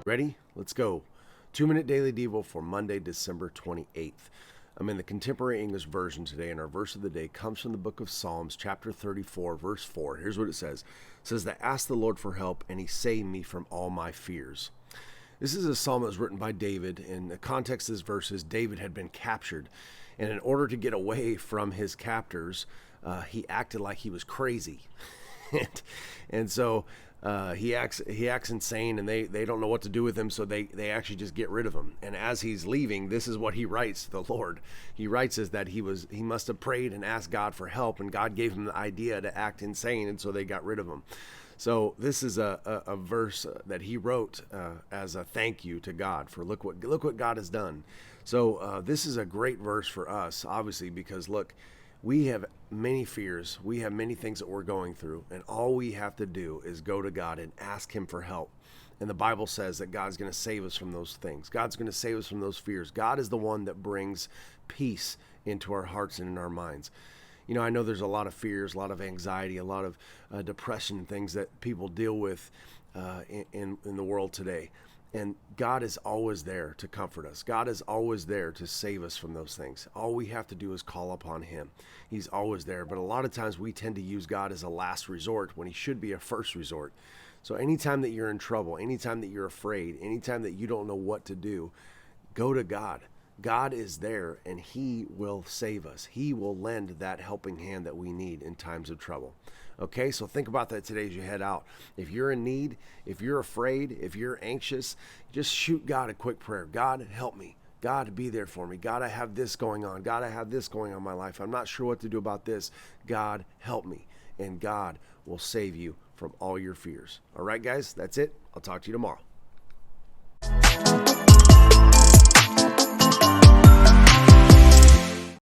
Ready? Let's go. 2-minute daily Devo for Monday, December 28th. I'm in the Contemporary English Version today, and our verse of the day comes from the book of Psalms, chapter 34, verse 4. Here's what it says. It says that, "Ask the Lord for help, and he saved me from all my fears." This is a psalm that was written by David, and the context of this verse is David had been captured, and in order to get away from his captors, he acted like he was crazy. and so he acts insane, and they don't know what to do with him, so they actually just get rid of him. And as he's leaving, this is what he writes to the Lord. He writes is that he must have prayed and asked God for help, and God gave him the idea to act insane, and so they got rid of him. So this is a verse that he wrote as a thank you to God for look what God has done. So this is a great verse for us, obviously, because look, we have many fears. We have many things that we're going through, and all we have to do is go to God and ask him for help. And the Bible says that God's going to save us from those things. God's going to save us from those fears. God is the one that brings peace into our hearts and in our minds. You know, I know there's a lot of fears, a lot of anxiety, a lot of depression, things that people deal with in the world today. And God is always there to comfort us. God is always there to save us from those things. All we have to do is call upon him. He's always there. But a lot of times we tend to use God as a last resort when he should be a first resort. So anytime that you're in trouble, anytime that you're afraid, anytime that you don't know what to do, go to God. God is there, and he will save us. He will lend that helping hand that we need in times of trouble. Okay, so think about that today as you head out. If you're in need, if you're afraid, if you're anxious, just shoot God a quick prayer. God, help me. God, be there for me. God, I have this going on. God, I have this going on in my life. I'm not sure what to do about this. God, help me. And God will save you from all your fears. All right, guys, that's it. I'll talk to you tomorrow.